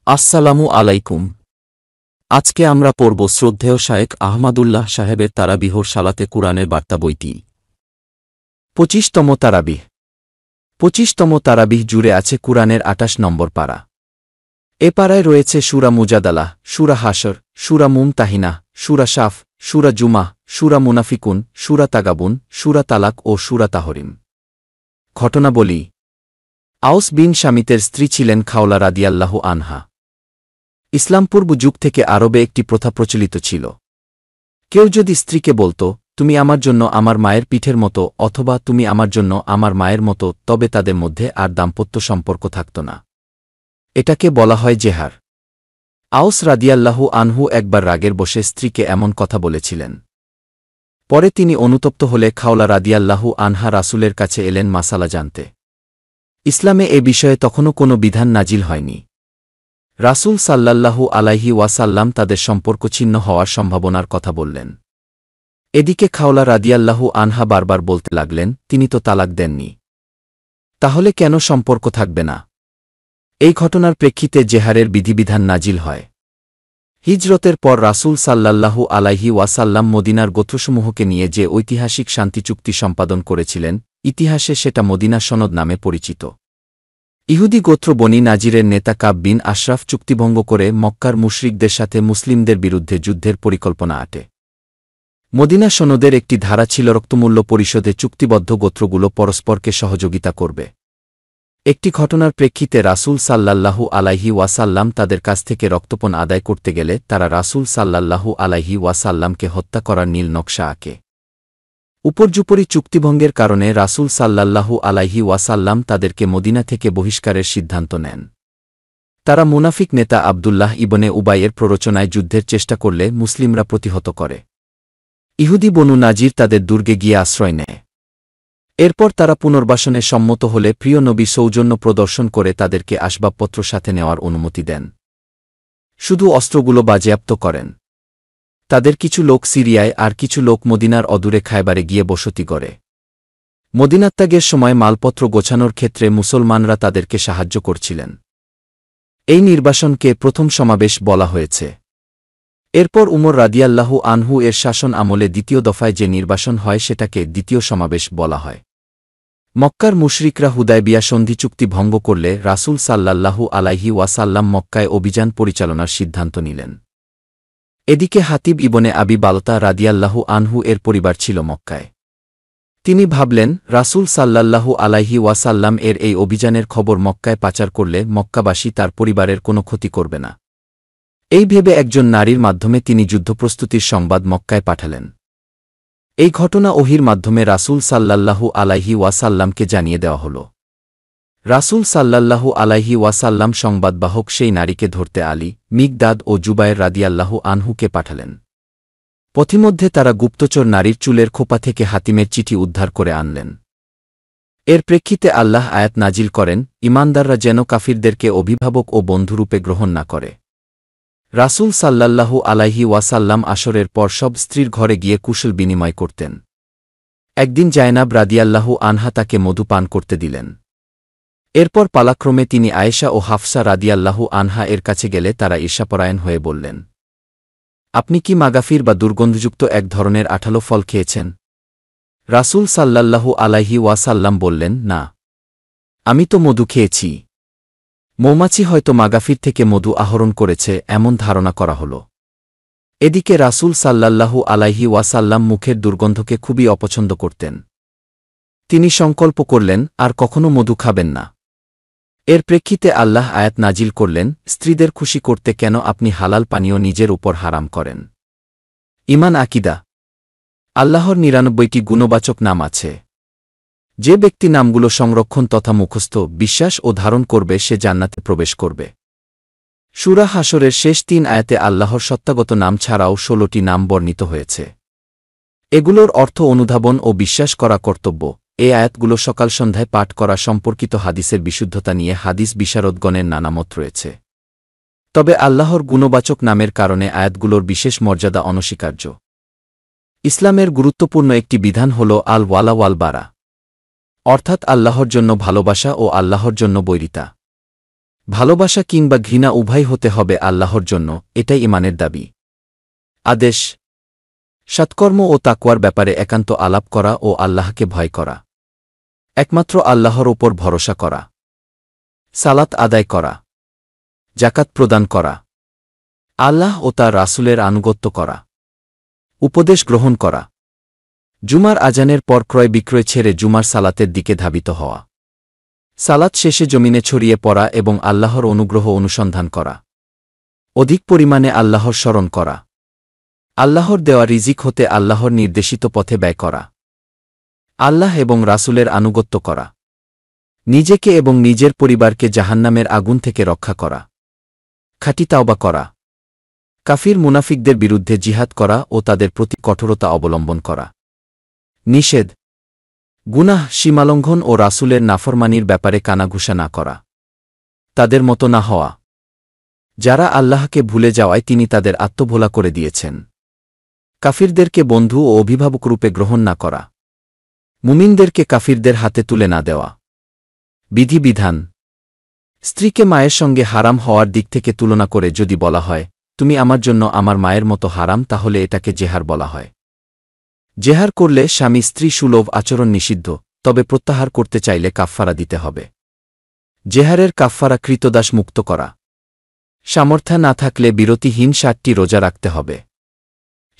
আসসালামু আলাইকুম। আজকে আমরা পড়ব শ্রদ্ধেয় শায়েখ আহমাদুল্লাহ সাহেবের তারাবিহর সালাতে কুরআনের বার্তা বইটি। ২৫তম তারাবিহ। ২৫তম তারাবিহ জুড়ে আছে কুরআনের ২৮ নম্বর পারা। এ পারায় রয়েছে সূরা মুজাদালাহ, সূরা হাশর, সূরা মুমতাহিনা, সূরা সাফ, সূরা জুমাহ, সূরা মুনাফিকুন, সূরা তাগাবুন, সূরা তালাক ও সূরা তাহরিম। ঘটনাবলী। আউস বিন শামিতের স্ত্রী ছিলেন খাওলা রাদিয়াল্লাহু আনহা। ইসলামপূর্ব যুগ থেকে আরবে একটি প্রথা প্রচলিত ছিল। কেউ যদি স্ত্রীকে বলত, তুমি আমার জন্য আমার মায়ের পিঠের মতো, অথবা তুমি আমার জন্য আমার মায়ের মতো, তবে তাদের মধ্যে আর দাম্পত্য সম্পর্ক থাকত না। এটাকে বলা হয় জেহার। আউস রাদিয়াল্লাহু আনহু একবার রাগের বশে স্ত্রীকে এমন কথা বলেছিলেন। পরে তিনি অনুতপ্ত হলে খাওলা রাদিয়াল্লাহু আনহা রাসূলের কাছে এলেন মাসালা জানতে। ইসলামে এ বিষয়ে তখনও কোনো বিধান নাজিল হয়নি। রাসূল সাল্লাল্লাহু আলাইহি ওয়াসাল্লাম তাদের সম্পর্ক ছিন্ন হওয়ার সম্ভাবনার কথা বললেন। এদিকে খাওলা রাদিয়াল্লাহু আনহা বারবার বলতে লাগলেন, তিনি তো তালাক দেননি, তাহলে কেন সম্পর্ক থাকবে না? এই ঘটনার প্রেক্ষিতে জেহারের বিধিবিধান নাজিল হয়। হিজরতের পর রাসূল সাল্লাল্লাহু আলাইহি ওয়াসাল্লাম মদিনার গোত্রসমূহকে নিয়ে যে ঐতিহাসিক শান্তি চুক্তি সম্পাদন করেছিলেন, ইতিহাসে সেটা মদিনা সনদ নামে পরিচিত। ইহুদি গোত্র বনি নাজিরের নেতা কাব বিন আশরাফ চুক্তিভঙ্গ করে মক্কার মুশরিকদের সাথে মুসলিমদের বিরুদ্ধে যুদ্ধের পরিকল্পনা আটে। মদিনা সনদের একটি ধারা ছিল রক্তমূল্য পরিশোধে চুক্তিবদ্ধ গোত্রগুলো পরস্পরকে সহযোগিতা করবে। একটি ঘটনার প্রেক্ষিতে রাসূল সাল্লাল্লাহু আলাইহি ওয়াসাল্লাম তাদের কাছ থেকে রক্তপণ আদায় করতে গেলে তারা রাসূল সাল্লাল্লাহু আলাইহি ওয়াসাল্লামকে হত্যা করার নীল নকশা আঁকে। উপর্যুপরি চুক্তিভঙ্গের কারণে রাসূল সাল্লাল্লাহু আলাইহি ওয়াসাল্লাম তাদেরকে মদিনা থেকে বহিষ্কারের সিদ্ধান্ত নেন। তারা মুনাফিক নেতা আবদুল্লাহ ইবনে উবাইয়ের প্ররোচনায় যুদ্ধের চেষ্টা করলে মুসলিমরা প্রতিহত করে। ইহুদি বনু নাজির তাদের দুর্গে গিয়ে আশ্রয় নেয়। এরপর তারা পুনর্বাসনে সম্মত হলে প্রিয় নবী সৌজন্য প্রদর্শন করে তাদেরকে আসবাবপত্র সাথে নেওয়ার অনুমতি দেন। শুধু অস্ত্রগুলো বাজেয়াপ্ত করেন। তাদের কিছু লোক সিরিয়ায় আর কিছু লোক মদিনার অদূরে খায়বারে গিয়ে বসতি করে। মদিনাত্যাগের সময় মালপত্র গোছানোর ক্ষেত্রে মুসলমানরা তাদেরকে সাহায্য করছিলেন। এই নির্বাসনকে প্রথম সমাবেশ বলা হয়েছে। এরপর উমর রাদিয়াল্লাহু আনহু এর শাসন আমলে দ্বিতীয় দফায় যে নির্বাসন হয় সেটাকে দ্বিতীয় সমাবেশ বলা হয়। মক্কার মুশরিকরা হুদায়বিয়া সন্ধি চুক্তি ভঙ্গ করলে রাসূল সাল্লাল্লাহু আলাইহি ওয়াসাল্লাম মক্কায় অভিযান পরিচালনার সিদ্ধান্ত নিলেন। এদিকে হাতিব ইবনে আবি বালতা রাদিয়াল্লাহু আনহু এর পরিবার ছিল মক্কায়। তিনি ভাবলেন, রাসূল সাল্লাল্লাহু আলাইহি ওয়াসাল্লাম এর এই অভিযানের খবর মক্কায় পাচার করলে মক্কাবাসী তার পরিবারের কোনো ক্ষতি করবে না। এই ভেবে একজন নারীর মাধ্যমে তিনি যুদ্ধপ্রস্তুতির সংবাদ মক্কায় পাঠালেন। এই ঘটনা ওহীর মাধ্যমে রাসূল সাল্লাল্লাহু আলাইহি ওয়াসাল্লামকে জানিয়ে দেওয়া হল। রাসূল সাল্লাল্লাহু আলাইহি ওয়াসাল্লাম সংবাদবাহক সেই নারীকে ধরতে আলী, মিকদাদ ও জুবায়ের রাদিয়াল্লাহু আনহুকে পাঠালেন। পথিমধ্যে তারা গুপ্তচর নারীর চুলের খোপা থেকে হাতিমের চিঠি উদ্ধার করে আনলেন। এর প্রেক্ষিতে আল্লাহ আয়াত নাজিল করেন, ঈমানদাররা যেন কাফিরদেরকে অভিভাবক ও বন্ধুরূপে গ্রহণ না করে। রাসূল সাল্লাল্লাহু আলাইহি ওয়াসাল্লাম আসরের পর সব স্ত্রীর ঘরে গিয়ে কুশল বিনিময় করতেন। একদিন জায়নাব রাদিয়াল্লাহু আনহা তাকে মধু পান করতে দিলেন। এরপর পালাক্রমে তিনি আয়েশা ও হাফসা রাদিয়াল্লাহু আনহা এর কাছে গেলে তারা ঈর্ষাপরায়ণ হয়ে বললেন, আপনি কি মাগাফির বা দুর্গন্ধযুক্ত এক ধরনের আঠালো ফল খেয়েছেন? রাসূল সাল্লাল্লাহু আলাইহি ওয়াসাল্লাম বললেন, না, আমি তো মধু খেয়েছি। মৌমাছি হয়তো মাগাফির থেকে মধু আহরণ করেছে এমন ধারণা করা হল। এদিকে রাসূল সাল্লাল্লাহু আলাইহি ওয়াসাল্লাম মুখের দুর্গন্ধকে খুবই অপছন্দ করতেন। তিনি সংকল্প করলেন, আর কখনো মধু খাবেন না। এর প্রেক্ষিতে আল্লাহ আয়াত নাজিল করলেন, স্ত্রীদের খুশি করতে কেন আপনি হালাল পানীয় নিজের উপর হারাম করেন? ঈমান আকিদা। আল্লাহর ৯৯টি গুণবাচক নাম আছে। যে ব্যক্তি নামগুলো সংরক্ষণ তথা মুখস্থ, বিশ্বাস ও ধারণ করবে সে জান্নাতে প্রবেশ করবে। সূরা হাশরের শেষ ৩ আয়াতে আল্লাহর সত্তাগত নাম ছাড়াও ১৬টি নাম বর্ণিত হয়েছে। এগুলোর অর্থ অনুধাবন ও বিশ্বাস করা কর্তব্য। এই আয়াতগুলো সকাল সন্ধ্যায় পাঠ করা সম্পর্কিত হাদিসের বিশুদ্ধতা নিয়ে হাদিস বিশারদগণের নানা মত রয়েছে। তবে আল্লাহর গুণবাচক নামের কারণে আয়াতগুলোর বিশেষ মর্যাদা অনস্বীকার্য। ইসলামের গুরুত্বপূর্ণ একটি বিধান হল আল ওয়ালা ওয়াল বারা, অর্থাৎ আল্লাহর জন্য ভালোবাসা ও আল্লাহর জন্য বৈরিতা। ভালোবাসা কিংবা ঘৃণা উভয় হতে হবে আল্লাহর জন্য, এটাই ঈমানের দাবি। আদেশ: সৎকর্ম ও তাকওয়ার ব্যাপারে একান্ত আলাপ করা ও আল্লাহকে ভয় করা। একমাত্র আল্লাহর ওপর ভরসা করা। সালাত আদায় করা। জাকাত প্রদান করা। আল্লাহ ও তার রাসূলের আনুগত্য করা। উপদেশ গ্রহণ করা। জুমার আজানের পর ক্রয় বিক্রয় ছেড়ে জুমার সালাতের দিকে ধাবিত হওয়া। সালাত শেষে জমিনে ছড়িয়ে পড়া এবং আল্লাহর অনুগ্রহ অনুসন্ধান করা। অধিক পরিমাণে আল্লাহর স্মরণ করা। আল্লাহর দেওয়া রিজিক হতে আল্লাহর নির্দেশিত পথে ব্যয় করা। আল্লাহ এবং রাসূলের আনুগত্য করা। নিজেকে এবং নিজের পরিবারকে জাহান্নামের আগুন থেকে রক্ষা করা। খাঁটি তাওবা করা। কাফির মুনাফিকদের বিরুদ্ধে জিহাদ করা ও তাদের প্রতি কঠোরতা অবলম্বন করা। নিষেধ: গুনাহ, সীমালঙ্ঘন ও রাসূলের নাফরমানির ব্যাপারে কানাঘুষা না করা। তাদের মতো না হওয়া। যারা আল্লাহকে ভুলে যাওয়ায় তিনি তাদের আত্মভোলা করে দিয়েছেন। কাফিরদেরকে বন্ধু ও অভিভাবকরূপে গ্রহণ না করা। মুমিনদেরকে কাফিরদের হাতে তুলে না দেওয়া। বিধিবিধান: স্ত্রীকে মায়ের সঙ্গে হারাম হওয়ার দিক থেকে তুলনা করে যদি বলা হয়, তুমি আমার জন্য আমার মায়ের মতো হারাম, তাহলে এটাকে জেহার বলা হয়। জেহার করলে স্বামী স্ত্রী সুলভ আচরণ নিষিদ্ধ, তবে প্রত্যাহার করতে চাইলে কাফফারা দিতে হবে। জেহারের কাফফারা কৃতদাস মুক্ত করা। সামর্থ্য না থাকলে বিরতিহীন 60টি রোজা রাখতে হবে।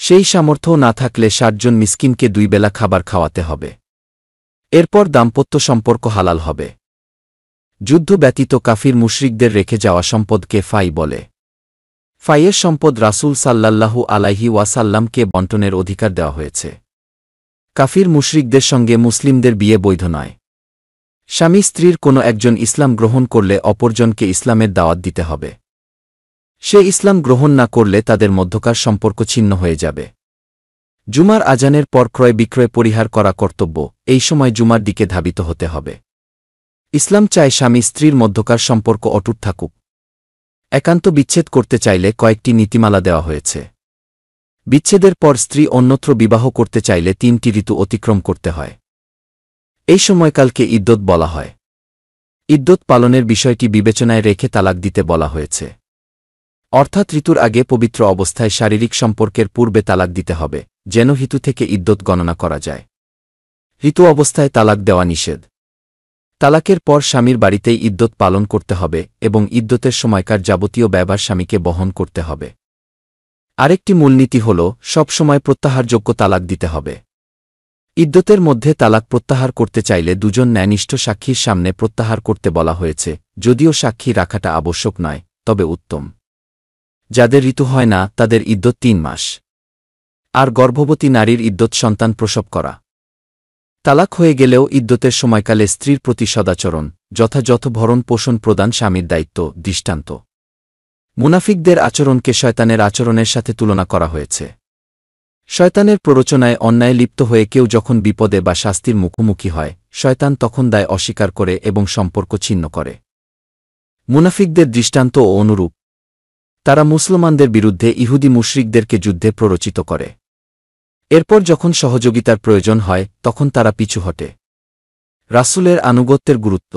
সেই সামর্থ্য না থাকলে 60 জন মিসকিনকে 2 বেলা খাবার খাওয়াতে হবে। এরপর দাম্পত্য সম্পর্ক হালাল হবে। যুদ্ধ ব্যতীত কাফির মুশরিকদের রেখে যাওয়া সম্পদকে ফাই বলে। ফাইয়ের সম্পদ রাসূল সাল্লাল্লাহু আলাইহি ওয়াসাল্লামকে বণ্টনের অধিকার দেওয়া হয়েছে। কাফির মুশরিকদের সঙ্গে মুসলিমদের বিয়ে বৈধ নয়। স্বামী স্ত্রীর কোনো একজন ইসলাম গ্রহণ করলে অপরজনকে ইসলামের দাওয়াত দিতে হবে। সে ইসলাম গ্রহণ না করলে তাদের মধ্যকার সম্পর্ক ছিন্ন হয়ে যাবে। জুমার আজানের পর ক্রয় বিক্রয় পরিহার করা কর্তব্য, এই সময় জুমার দিকে ধাবিত হতে হবে। ইসলাম চায় স্বামী স্ত্রীর মধ্যকার সম্পর্ক অটুট থাকুক। একান্ত বিচ্ছেদ করতে চাইলে কয়েকটি নীতিমালা দেওয়া হয়েছে। বিচ্ছেদের পর স্ত্রী অন্যত্র বিবাহ করতে চাইলে 3টি ঋতু অতিক্রম করতে হয়। এই সময়কালকে ইদ্দত বলা হয়। ইদ্দত পালনের বিষয়টি বিবেচনায় রেখে তালাক দিতে বলা হয়েছে। অর্থাৎ ঋতুর আগে পবিত্র অবস্থায় শারীরিক সম্পর্কের পূর্বে তালাক দিতে হবে, যেন ঋতু থেকে ইদ্দত গণনা করা যায়। ঋতু অবস্থায় তালাক দেওয়া নিষেধ। তালাকের পর স্বামীর বাড়িতেই ইদ্দত পালন করতে হবে এবং ইদ্দতের সময়কার যাবতীয় ব্যয়ভার স্বামীকে বহন করতে হবে। আরেকটি মূলনীতি হল, সব সময় প্রত্যাহারযোগ্য তালাক দিতে হবে। ইদ্দতের মধ্যে তালাক প্রত্যাহার করতে চাইলে 2 জন ন্যায়নিষ্ঠ সাক্ষীর সামনে প্রত্যাহার করতে বলা হয়েছে, যদিও সাক্ষী রাখাটা আবশ্যক নয়, তবে উত্তম। যাদের ঋতু হয় না তাদের ইদ্দত 3 মাস। আর গর্ভবতী নারীর ইদ্দত সন্তান প্রসব করা। তালাক হয়ে গেলেও ইদ্দতের সময়কালে স্ত্রীর প্রতি সদাচরণ, যথাযথ ভরণ পোষণ প্রদান স্বামীর দায়িত্ব। দৃষ্টান্ত: মুনাফিকদের আচরণকে শয়তানের আচরণের সাথে তুলনা করা হয়েছে। শয়তানের প্ররোচনায় অন্যায় লিপ্ত হয়ে কেউ যখন বিপদে বা শাস্তির মুখোমুখি হয়, শয়তান তখন দায় অস্বীকার করে এবং সম্পর্ক ছিন্ন করে। মুনাফিকদের দৃষ্টান্ত ও অনুরূপ। তারা মুসলমানদের বিরুদ্ধে ইহুদি মুশরিকদেরকে যুদ্ধে প্ররোচিত করে। এরপর যখন সহযোগিতার প্রয়োজন হয় তখন তারা পিছু হটে। রাসূলের আনুগত্যের গুরুত্ব।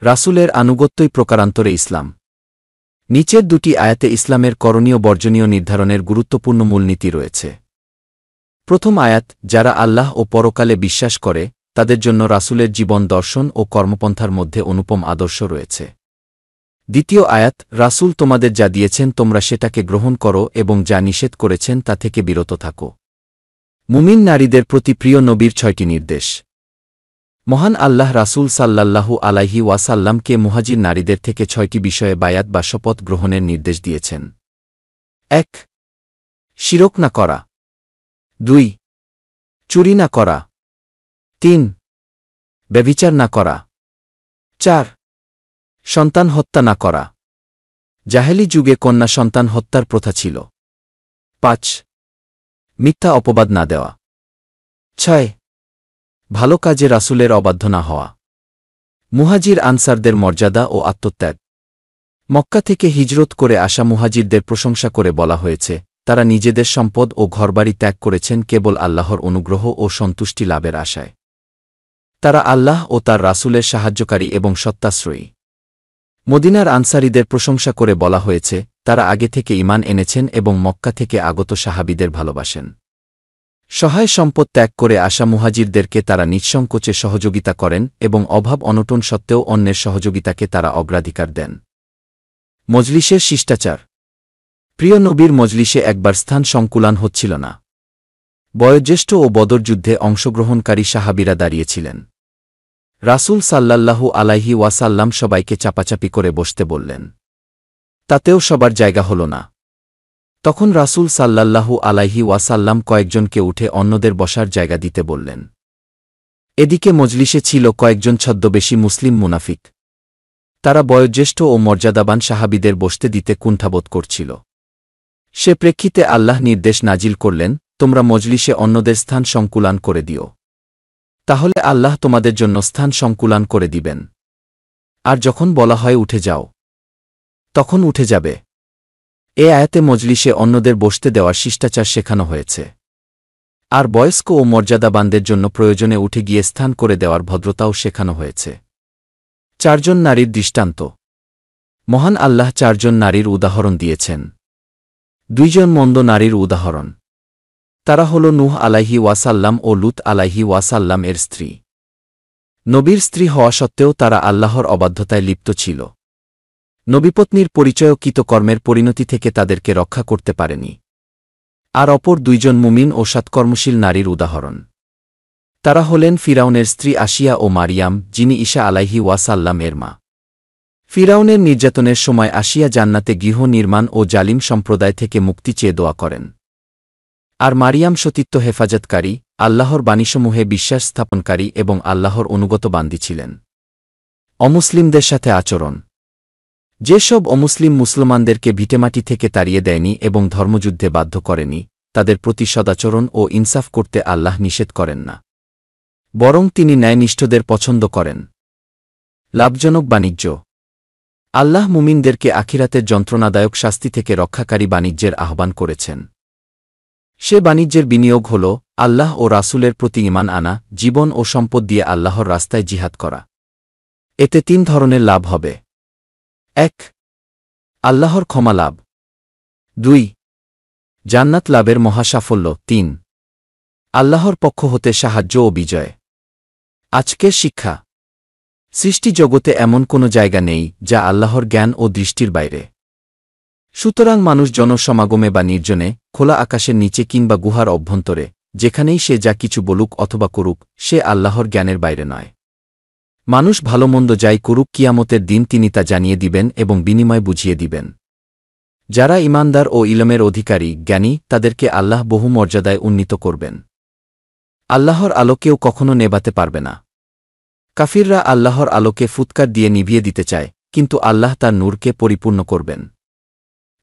রাসূলের আনুগত্যই প্রকারান্তরে ইসলাম। নিচের 2টি আয়াতে ইসলামের করণীয় বর্জনীয় নির্ধারণের গুরুত্বপূর্ণ মূলনীতি রয়েছে। প্রথম আয়াত: যারা আল্লাহ ও পরকালে বিশ্বাস করে তাদের জন্য রাসূলের জীবন দর্শন ও কর্মপন্থার মধ্যে অনুপম আদর্শ রয়েছে। দ্বিতীয় আয়াত: রাসূল তোমাদের যা দিয়েছেন তোমরা সেটাকে গ্রহণ করো এবং যা নিষেধ করেছেন তা থেকে বিরত থাকো। মুমিন নারীদের প্রতি প্রিয় নবীর 6টি নির্দেশ। মহান আল্লাহ রাসূল সাল্লাল্লাহু আলাইহি ওয়াসাল্লামকে মুহাজির নারীদের থেকে 6টি বিষয়ে বায়াত বা শপথ গ্রহণের নির্দেশ দিয়েছেন। 1. শিরক না করা। 2. চুরি না করা। 3. ব্যভিচার না করা। 4. সন্তান হত্যা না করা। জাহেলি যুগে কন্যা সন্তান হত্যার প্রথা ছিল। 5. মিথ্যা অপবাদ না দেওয়া। 6. ভালো কাজে রাসূলের অবাধ্য না হওয়া। মুহাজির আনসারদের মর্যাদা ও আত্মত্যাগ। মক্কা থেকে হিজরত করে আসা মুহাজিরদের প্রশংসা করে বলা হয়েছে, তারা নিজেদের সম্পদ ও ঘরবাড়ি ত্যাগ করেছেন কেবল আল্লাহর অনুগ্রহ ও সন্তুষ্টি লাভের আশায়। তারা আল্লাহ ও তার রাসূলের সাহায্যকারী এবং সত্যাশ্রয়ী। মদিনার আনসারীদের প্রশংসা করে বলা হয়েছে তারা আগে থেকে ঈমান এনেছেন এবং মক্কা থেকে আগত সাহাবীদের ভালোবাসেন। সহায় সম্পদ ত্যাগ করে আসা মুহাজিরদেরকে তারা নিঃসংকোচে সহযোগিতা করেন এবং অভাব অনটন সত্ত্বেও অন্যের সহযোগিতাকে তারা অগ্রাধিকার দেন। মজলিসের শিষ্টাচার। প্রিয় নবীর মজলিসে একবার স্থান সংকুলান হচ্ছিল না। বয়োজ্যেষ্ঠ ও বদর যুদ্ধে অংশগ্রহণকারী সাহাবীরা দাঁড়িয়েছিলেন। রাসূল সাল্লাল্লাহু আলাইহি ওয়াসাল্লাম সবাইকে চাপাচাপি করে বসতে বললেন। তাতেও সবার জায়গা হল না। তখন রাসূল সাল্লাল্লাহু আলাইহি ওয়াসাল্লাম কয়েকজনকে উঠে অন্যদের বসার জায়গা দিতে বললেন। এদিকে মজলিসে ছিল কয়েকজন ছদ্মবেশী মুসলিম মুনাফিক। তারা বয়োজ্যেষ্ঠ ও মর্যাদাবান সাহাবীদের বসতে দিতে কুণ্ঠাবোধ করছিল। সে প্রেক্ষিতে আল্লাহ নির্দেশ নাজিল করলেন, তোমরা মজলিসে অন্যদের স্থান সংকুলান করে দিও। তাহলে আল্লাহ তোমাদের জন্য স্থান সংকুলান করে দিবেন। আর যখন বলা হয় উঠে যাও, তখন উঠে যাবে। এ আয়াতে মজলিসে অন্যদের বসতে দেওয়ার শিষ্টাচার শেখানো হয়েছে। আর বয়স্ক ও মর্যাদাবানদের জন্য প্রয়োজনে উঠে গিয়ে স্থান করে দেওয়ার ভদ্রতাও শেখানো হয়েছে। 4 জন নারীর দৃষ্টান্ত। মহান আল্লাহ 4 জন নারীর উদাহরণ দিয়েছেন। 2 জন মন্দ নারীর উদাহরণ। তারা হল নূহ আলাইহি ওয়াসাল্লাম ও লুত আলাইহি ওয়াসাল্লাম এর স্ত্রী। নবীর স্ত্রী হওয়া সত্ত্বেও তারা আল্লাহর অবাধ্যতায় লিপ্ত ছিল। নবীপত্নীর পরিচয় কৃতকর্মের পরিণতি থেকে তাদেরকে রক্ষা করতে পারেনি। আর অপর 2 জন মুমিন ও সৎকর্মশীল নারীর উদাহরণ। তারা হলেন ফিরাউনের স্ত্রী আসিয়া ও মারিয়াম, যিনি ঈসা আলাইহি ওয়াসাল্লাম এর মা। ফিরাউনের নির্যাতনের সময় আসিয়া জান্নাতে গৃহ নির্মাণ ও জালিম সম্প্রদায় থেকে মুক্তি চেয়ে দোয়া করেন। আর মারিয়াম সতীত্ব হেফাজতকারী, আল্লাহর বাণীসমূহে বিশ্বাস স্থাপনকারী এবং আল্লাহর অনুগত বান্দী ছিলেন। অমুসলিমদের সাথে আচরণ। যেসব অমুসলিম মুসলমানদেরকে ভিটেমাটি থেকে তাড়িয়ে দেয়নি এবং ধর্মযুদ্ধে বাধ্য করেনি, তাদের প্রতি সদাচরণ ও ইনসাফ করতে আল্লাহ নিষেধ করেন না। বরং তিনি ন্যায়নিষ্ঠদের পছন্দ করেন। লাভজনক বাণিজ্য। আল্লাহ মুমিনদেরকে আখিরাতের যন্ত্রণাদায়ক শাস্তি থেকে রক্ষাকারী বাণিজ্যের আহ্বান করেছেন। সে বাণিজ্যের বিনিয়োগ হল আল্লাহ ও রাসূলের প্রতি ঈমান আনা, জীবন ও সম্পদ দিয়ে আল্লাহর রাস্তায় জিহাদ করা। এতে 3 ধরনের লাভ হবে। 1. আল্লাহর ক্ষমা লাভ। 2. জান্নাত লাভের মহাসাফল্য। 3. আল্লাহর পক্ষ হতে সাহায্য ও বিজয়। আজকের শিক্ষা। সৃষ্টি জগতে এমন কোনো জায়গা নেই যা আল্লাহর জ্ঞান ও দৃষ্টির বাইরে। সুতরাং মানুষ জনসমাগমে বা নির্জনে, খোলা আকাশের নিচে কিংবা গুহার অভ্যন্তরে, যেখানেই সে যা কিছু বলুক অথবা করুক, সে আল্লাহর জ্ঞানের বাইরে নয়। মানুষ ভালোমন্দ যাই করুক, কিয়ামতের দিন তিনি তা জানিয়ে দিবেন এবং বিনিময় বুঝিয়ে দিবেন। যারা ঈমানদার ও ইলমের অধিকারী, জ্ঞানী, তাদেরকে আল্লাহ বহু মর্যাদায় উন্নীত করবেন। আল্লাহর আলো কেউ কখনো নেভাতে পারবে না। কাফিররা আল্লাহর আলোকে ফুৎকার দিয়ে নিভিয়ে দিতে চায়, কিন্তু আল্লাহ তার নূরকে পরিপূর্ণ করবেন।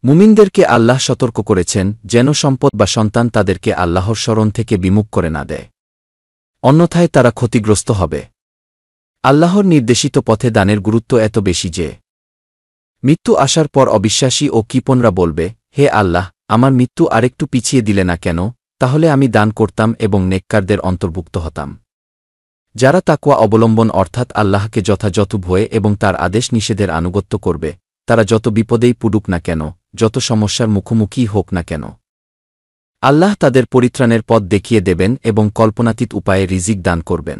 মুমিনদেরকে আল্লাহ সতর্ক করেছেন যেন সম্পদ বা সন্তান তাদেরকে আল্লাহর স্মরণ থেকে বিমুখ করে না দেয়। অন্যথায় তারা ক্ষতিগ্রস্ত হবে। আল্লাহর নির্দেশিত পথে দানের গুরুত্ব এত বেশি যে মৃত্যু আসার পর অবিশ্বাসী ও কৃপণরা বলবে, হে আল্লাহ, আমার মৃত্যু আরেকটু পিছিয়ে দিলে না কেন, তাহলে আমি দান করতাম এবং নেককারদের অন্তর্ভুক্ত হতাম। যারা তাকওয়া অবলম্বন অর্থাৎ আল্লাহকে যথাযথ ভয়ে এবং তার আদেশ নিষেধের আনুগত্য করবে, তারা যত বিপদেই পড়ুক না কেন, যত সমস্যার মুখোমুখি হোক না কেন, আল্লাহ তাদের পরিত্রাণের পথ দেখিয়ে দেবেন এবং কল্পনাতীত উপায়ে রিজিক দান করবেন।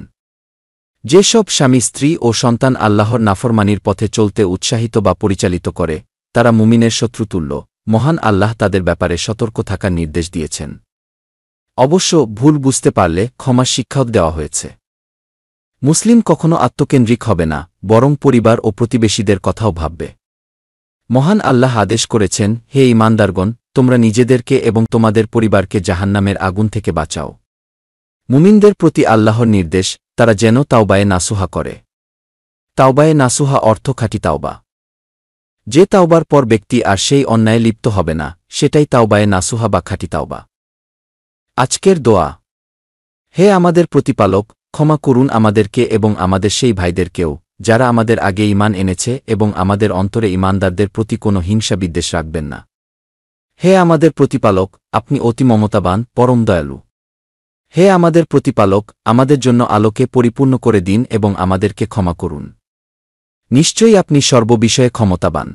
যেসব স্বামী, স্ত্রী ও সন্তান আল্লাহর নাফরমানির পথে চলতে উৎসাহিত বা পরিচালিত করে, তারা মুমিনের শত্রুতুল্য। মহান আল্লাহ তাদের ব্যাপারে সতর্ক থাকার নির্দেশ দিয়েছেন। অবশ্য ভুল বুঝতে পারলে ক্ষমার শিক্ষাও দেওয়া হয়েছে। মুসলিম কখনো আত্মকেন্দ্রিক হবে না, বরং পরিবার ও প্রতিবেশীদের কথাও ভাববে। মহান আল্লাহ আদেশ করেছেন, হে ঈমানদারগণ, তোমরা নিজেদেরকে এবং তোমাদের পরিবারকে জাহান্নামের আগুন থেকে বাঁচাও। মুমিনদের প্রতি আল্লাহর নির্দেশ, তারা যেন তাওবায়ে নাসুহা করে। তাওবায়ে নাসুহা অর্থ খাঁটি তাওবা। যে তাওবার পর ব্যক্তি আর সেই অন্যায়ে লিপ্ত হবে না, সেটাই তাওবায়ে নাসুহা বা খাঁটি তাওবা। আজকের দোয়া। হে আমাদের প্রতিপালক, ক্ষমা করুন আমাদেরকে এবং আমাদের সেই ভাইদেরকেও, যারা আমাদের আগে ঈমান এনেছে, এবং আমাদের অন্তরে ঈমানদারদের প্রতি কোনো হিংসা বিদ্বেষ রাখবেন না। হে আমাদের প্রতিপালক, আপনি অতি মমতাবান, পরম দয়ালু। হে আমাদের প্রতিপালক, আমাদের জন্য আলোকে পরিপূর্ণ করে দিন এবং আমাদেরকে ক্ষমা করুন। নিশ্চয়ই আপনি সর্ববিষয়ে ক্ষমতাবান।